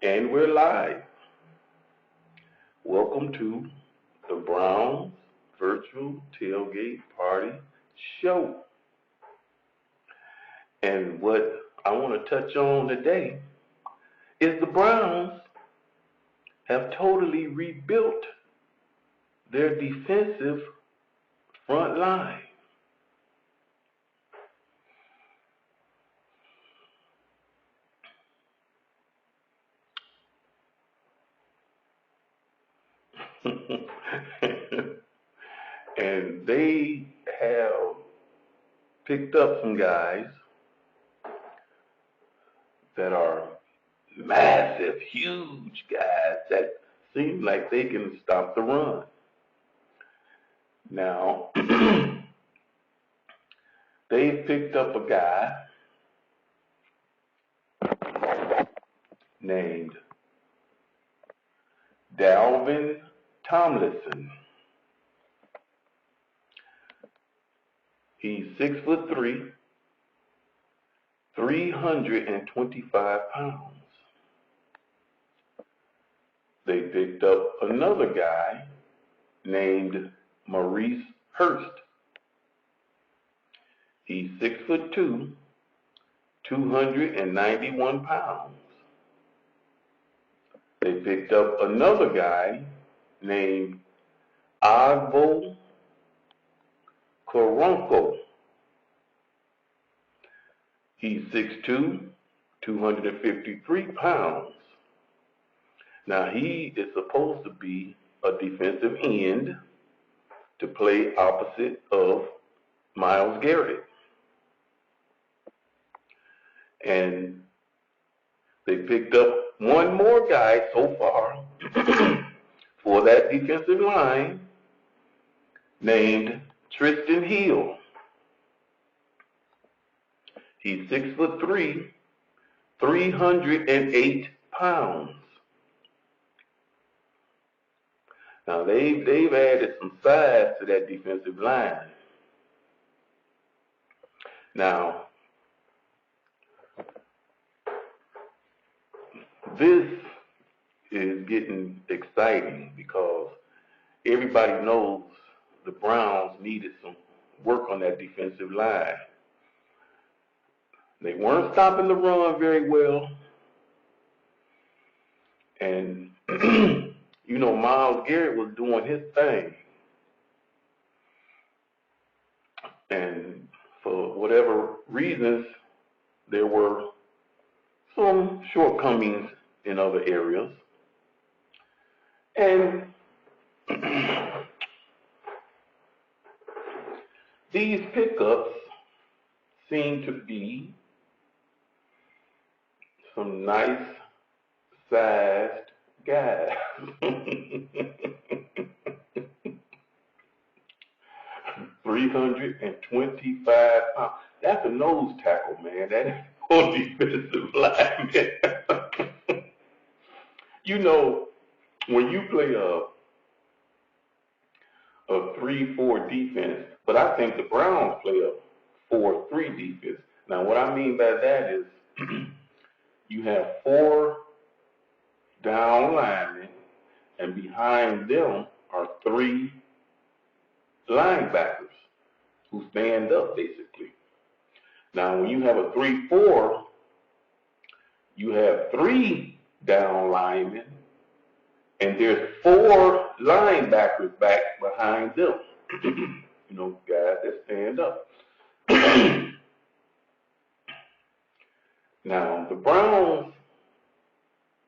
And we're live. Welcome to the Browns Virtual Tailgate Party Show. And what I want to touch on today is the Browns have totally rebuilt their defensive front line. And they have picked up some guys that are massive, huge guys that seem like they can stop the run. Now, they picked up a guy named Dalvin Tomlinson. He's 6'3", 325 pounds. They picked up another guy named Maurice Hurst. He's 6'2", 291 pounds. They picked up another guy named Agbo Koronko. He's 6'2", 253 pounds. Now, he is supposed to be a defensive end to play opposite of Myles Garrett. And they picked up one more guy so far for that defensive line named Tristan Hill. He's 6'3", 308 pounds. Now they've added some size to that defensive line. Now, this is getting exciting because everybody knows the Browns needed some work on that defensive line. They weren't stopping the run very well. And, Myles Garrett was doing his thing. And for whatever reasons, there were some shortcomings in other areas. And these pickups seem to be some nice sized guys. 325 pounds. That's a nose tackle, man. That ain't no defensive lineman. When you play a 3-4 defense, but I think the Browns play a 4-3 defense. Now, what I mean by that is you have 4 down linemen, and behind them are 3 linebackers who stand up, basically. Now, when you have a 3-4, you have 3 down linemen, and there's 4 linebackers back behind them. Guys that stand up. Now, the Browns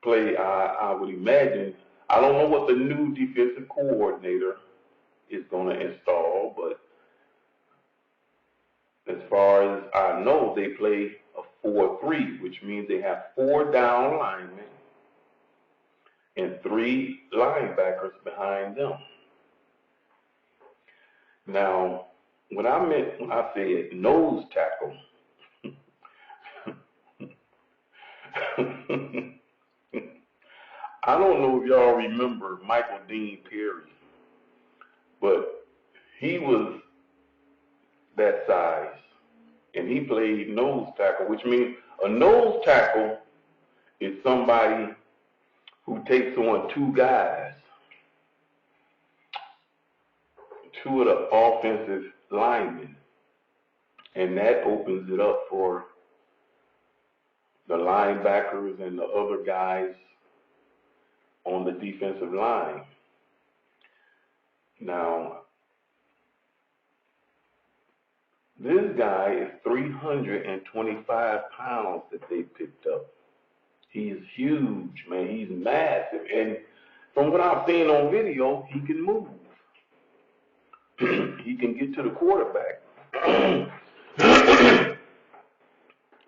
play, I would imagine, I don't know what the new defensive coordinator is going to install, but as far as I know, they play a 4-3, which means they have 4 down linemen and 3 linebackers behind them. Now, what I meant when I said nose tackle, I don't know if y'all remember Michael Dean Perry, but he was that size, and he played nose tackle, which means a nose tackle is somebody who takes on two guys, two of the offensive linemen, and that opens it up for the linebackers and the other guys on the defensive line. Now, this guy is 325 pounds that they picked up. He's huge, man. He's massive. And from what I've seen on video, he can move. He can get to the quarterback.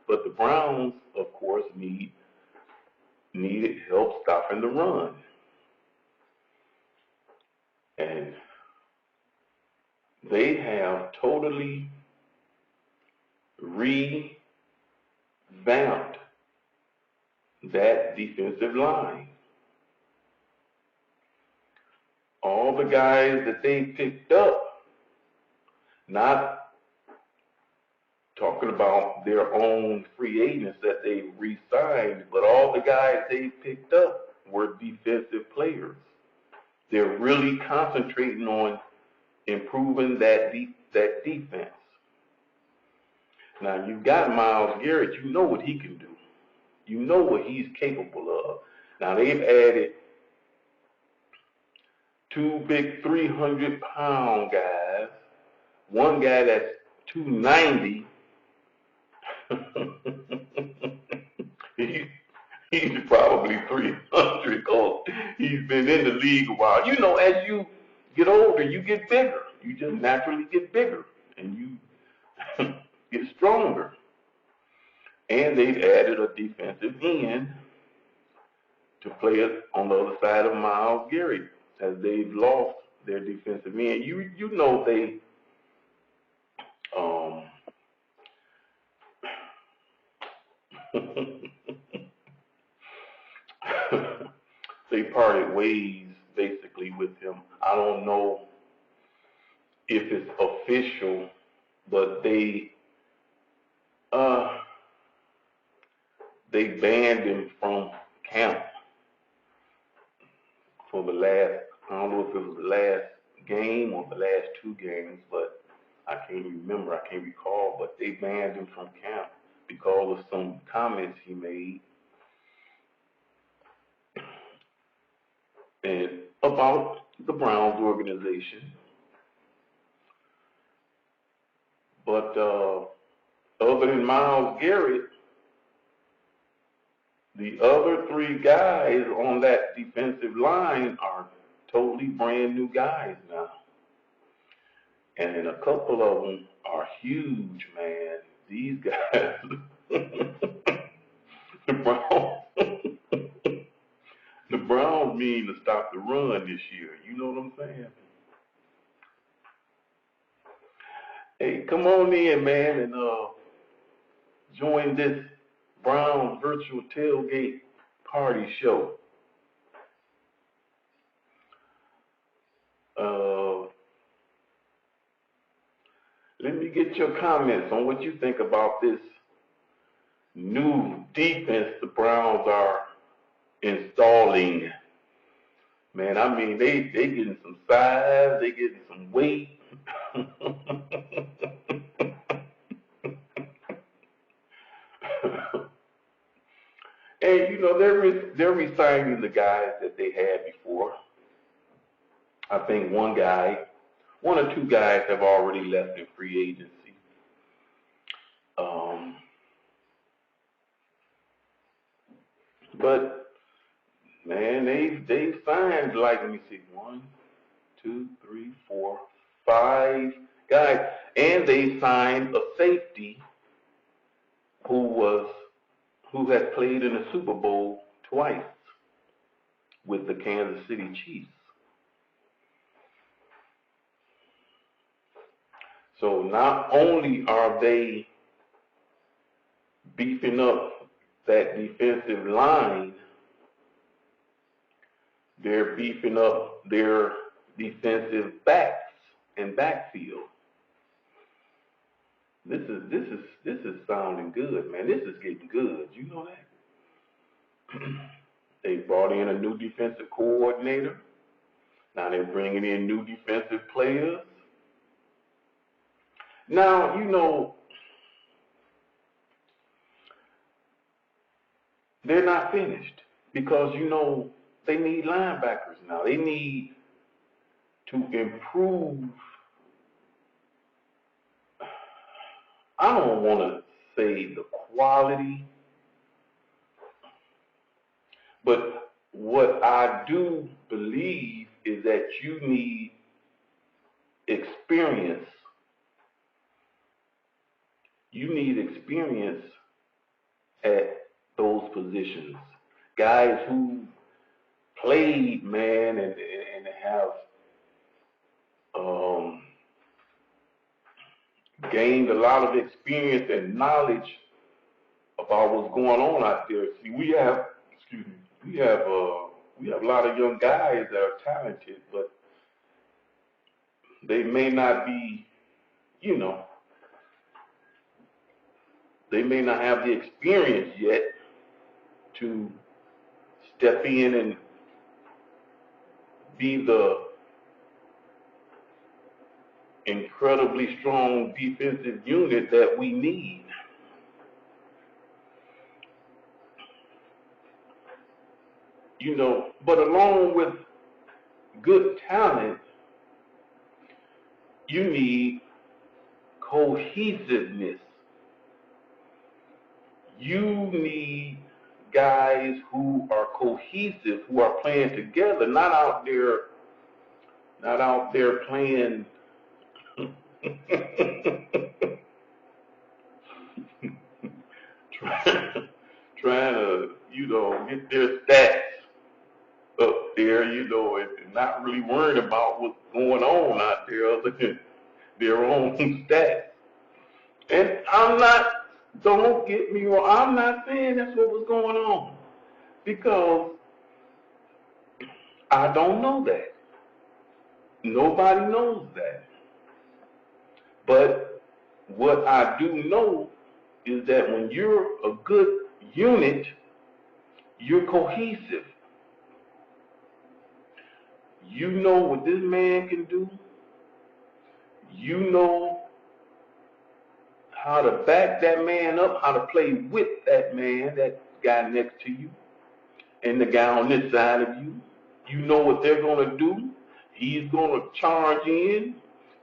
But the Browns, of course, needed help stopping the run. And they have totally revamped that defensive line. All the guys that they picked up, not talking about their own free agents that they re-signed, but all the guys they picked up were defensive players. They're really concentrating on improving that defense. Now, you've got Myles Garrett. You know what he can do. You know what he's capable of. Now, they've added two big 300-pound guys, one guy that's 290. He's probably 300 because he's been in the league a while. You know, as you get older, you get bigger. You just naturally get bigger, and you get stronger. And they've added a defensive end to play it on the other side of Myles Garrett, as they've lost their defensive end. You know they parted ways basically with him. I don't know if it's official, but they banned him from camp for the last, I don't know if it was the last game or the last two games, but I can't remember, I can't recall, but they banned him from camp because of some comments he made and about the Browns organization. But other than Myles Garrett, the other three guys on that defensive line are totally brand new guys now. And a couple of them are huge, man. These guys, the Browns mean to stop the run this year. You know what I'm saying? Hey, come on in, man, and join this Browns virtual tailgate party show. Let me get your comments on what you think about this new defense the Browns are installing. Man, I mean, they getting some size, they getting some weight. And, you know, they're re-signing the guys that they had before. I think one or two guys have already left in free agency. But man, they've signed, like, let me see, 1, 2, 3, 4, 5 guys, and they signed a safety who has played in the Super Bowl twice with the Kansas City Chiefs. So not only are they beefing up that defensive line, they're beefing up their defensive backs and backfield. This is sounding good, man. This is getting good. You know that? They brought in a new defensive coordinator. Now they're bringing in new defensive players. Now, they're not finished because, they need linebackers now. They need to improve. I don't want to say the quality, but what I do believe is that you need experience. You need experience at those positions. Guys who played, man, and have gained a lot of experience and knowledge about what's going on out there. See, we have a lot of young guys that are talented, but they may not be, they may not have the experience yet to step in and be the incredibly strong defensive unit that we need. But along with good talent, you need cohesiveness. You need guys who are cohesive, who are playing together, not out there playing trying to, get their stats up there, and not really worrying about what's going on out there other than their own stats. And don't get me wrong, I'm not saying that's what was going on, because I don't know that. Nobody knows that. But what I do know is that when you're a good unit, you're cohesive. You know what this man can do. You know how to back that man up, how to play with that man, that guy next to you, and the guy on this side of you. You know what they're going to do. He's going to charge in.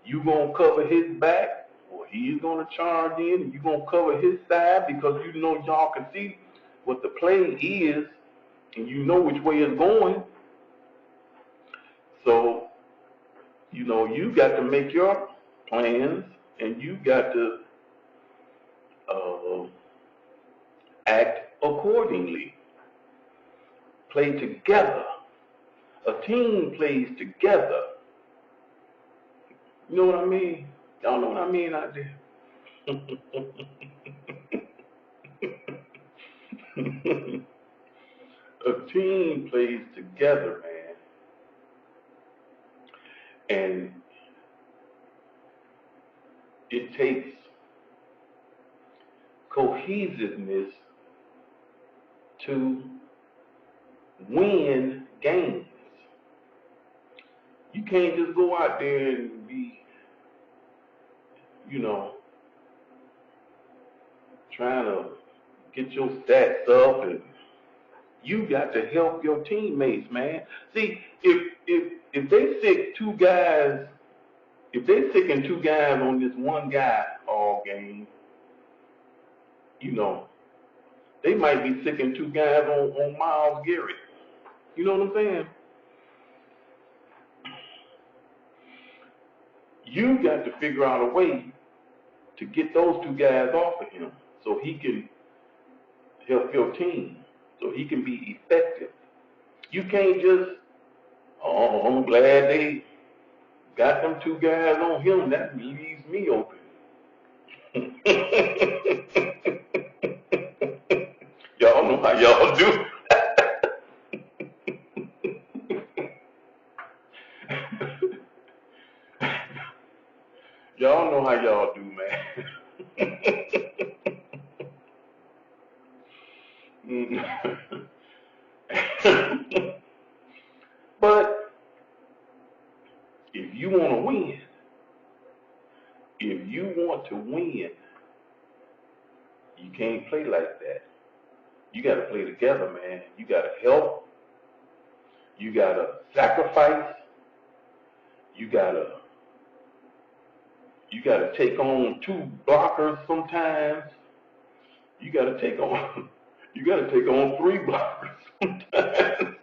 You're going to cover his back, or he's going to charge in, and you're going to cover his side, because you know y'all can see what the play is, and you know which way it's going. So, you got to make your plans, and you got to act accordingly. Play together. A team plays together. You know what I mean? Y'all know what I mean out there? A team plays together, man. And it takes cohesiveness to win games. You can't just go out there and be, trying to get your stats up, and you got to help your teammates, man. See, if they sick two guys, if they sicking two guys on this one guy all game, they might be sicking two guys on Miles Garrett. You know what I'm saying? You got to figure out a way to get those two guys off of him so he can help your team, so he can be effective. You can't just, I'm glad they got them two guys on him. That leaves me open. Y'all know how y'all do. Y'all know how y'all do, man. But if you want to win, if you want to win, you can't play like that. You got to play together, man. You got to help. You got to sacrifice. You got to take on two blockers sometimes. You got to take on you got to take on three blockers sometimes.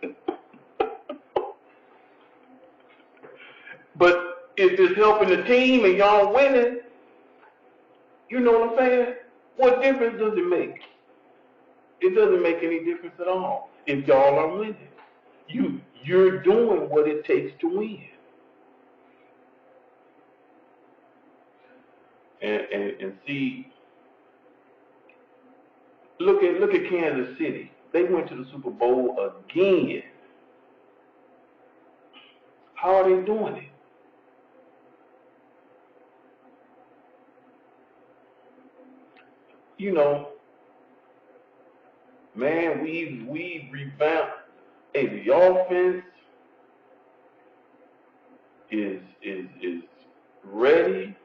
But if it's helping the team and y'all winning, you know what I'm saying? What difference does it make? It doesn't make any difference at all if y'all are winning. You're doing what it takes to win. And see, look at Kansas City. They went to the Super Bowl again. How are they doing it? You know, man, we revamped. Hey, the offense is ready.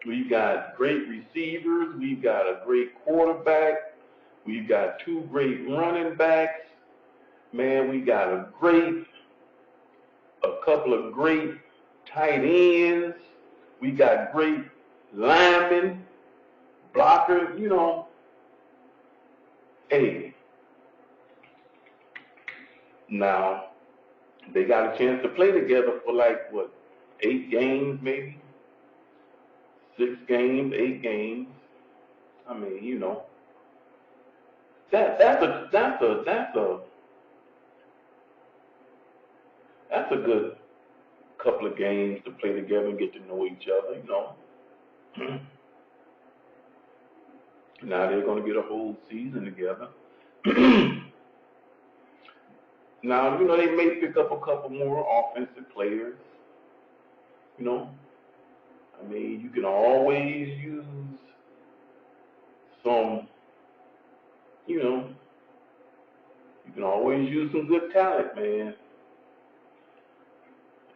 We've got great receivers. We've got a great quarterback. We've got two great running backs. Man, we got a couple of great tight ends. We got great linemen, blockers. You know, hey, now they got a chance to play together for like what, 8 games maybe, 6 games, 8 games. I mean, you know, that's a good couple of games to play together and get to know each other. You know, now they're going to get a whole season together. Now, you know, they may pick up a couple more offensive players. You know, I mean, you can always use some, you know, you can always use some good talent, man.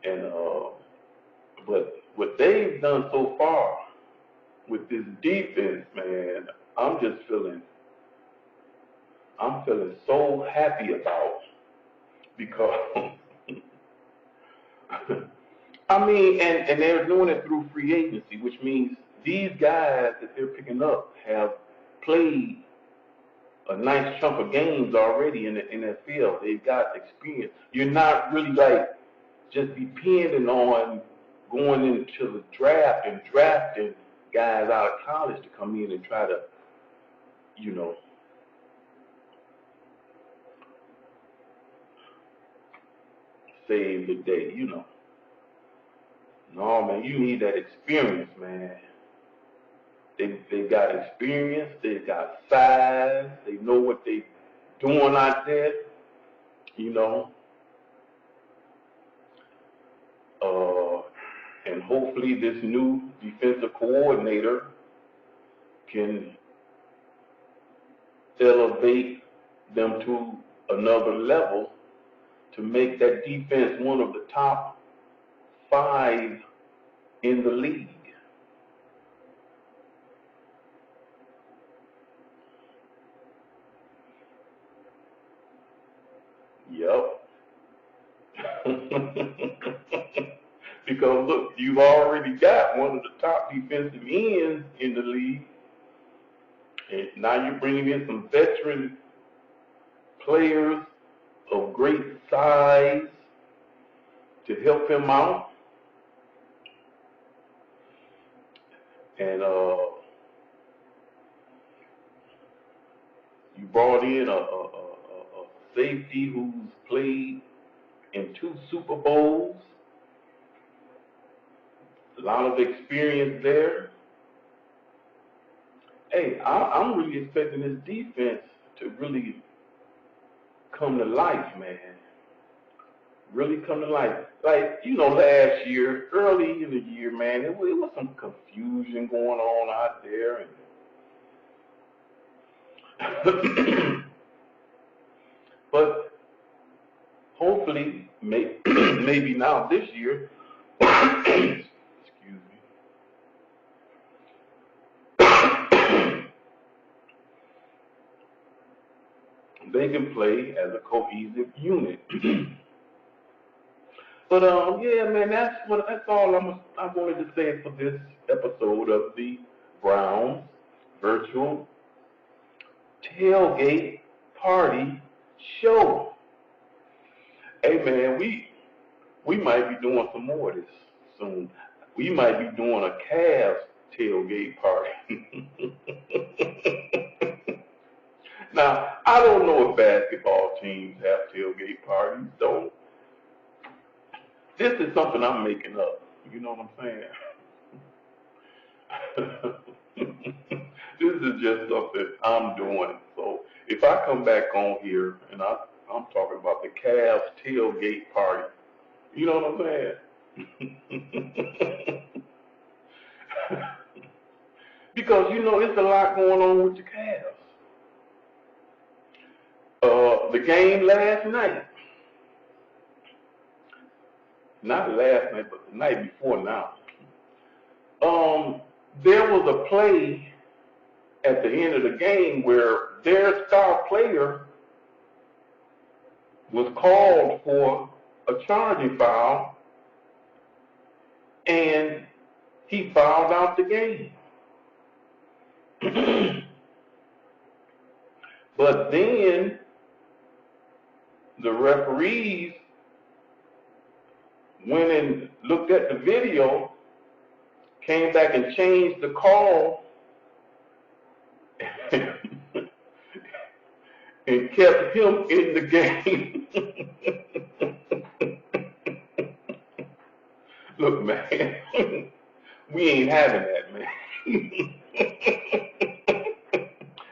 And but what they've done so far with this defense, man, I'm just feeling, I'm feeling so happy about because I mean, and they're doing it through free agency, which means these guys that they're picking up have played a nice chunk of games already in the field. They've got experience. You're not really like just depending on going into the draft and drafting guys out of college to come in and try to, you know, save the day. You know, no man, you need that experience, man. They've got experience. They've got size. They know what they're doing out there. You know, uh, and hopefully this new defensive coordinator can elevate them to another level to make that defense one of the top 5 in the league. Yep. Because look, you've already got one of the top defensive ends in the league, and now you're bringing in some veteran players of great size to help him out, and you brought in a safety who's played in 2 Super Bowls, a lot of experience there. Hey, I'm really expecting this defense to really come to life, man. Really come to life. Like, you know, last year, early in the year, man, it was some confusion going on out there. And hopefully, maybe now this year, excuse me, they can play as a cohesive unit. But yeah, man, that's all I wanted to say for this episode of the Browns virtual tailgate party show. Hey, man, we might be doing some more of this soon. We might be doing a Cavs tailgate party. Now, I don't know if basketball teams have tailgate parties. Don't. This is something I'm making up. You know what I'm saying? This is just something I'm doing. So if I come back on here and I'm talking about the Cavs tailgate party, you know what I'm saying? Because you know it's a lot going on with the Cavs. The game last night, not last night, but the night before now. There was a play at the end of the game where their star player was called for a charging foul, and he fouled out the game. But then the referees went and looked at the video, came back and changed the call, and kept him in the game. Look, man, we ain't having that, man.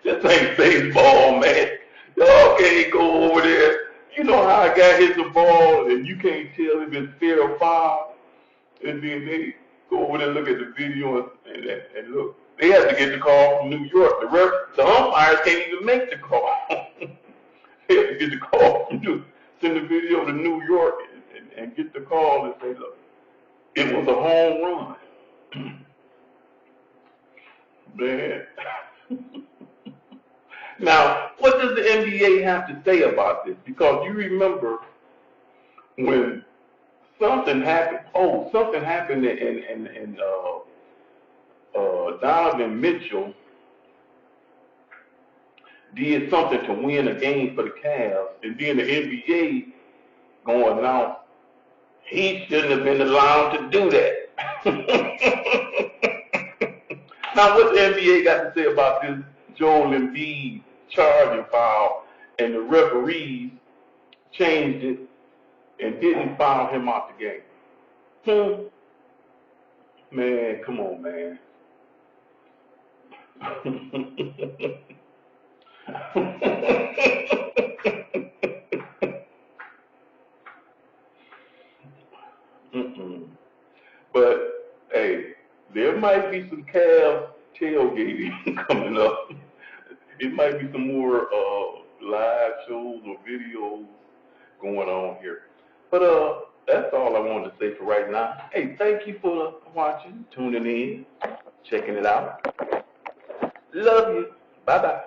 This ain't baseball, man. Y'all can't go over there. You know how a guy hits the ball and you can't tell if it's fair or foul, and then they go over there and look at the video and look. They have to get the call from New York. The umpires can't even make the call. They have to get the call from send the video to New York and get the call and say, look, it was a home run. Man. Now, what does the NBA have to say about this? Because you remember when something happened. Oh, something happened and Donovan Mitchell did something to win a game for the Cavs, and then the NBA going now he shouldn't have been allowed to do that. Now, what the NBA got to say about this Joel Embiid charging foul, and the referees changed it and didn't foul him out the game? Man, come on, man. But hey, there might be some Cavs tailgating coming up. It might be some more live shows or videos going on here. But that's all I wanted to say for right now. Hey, thank you for watching, tuning in, checking it out. Love you. Bye-bye.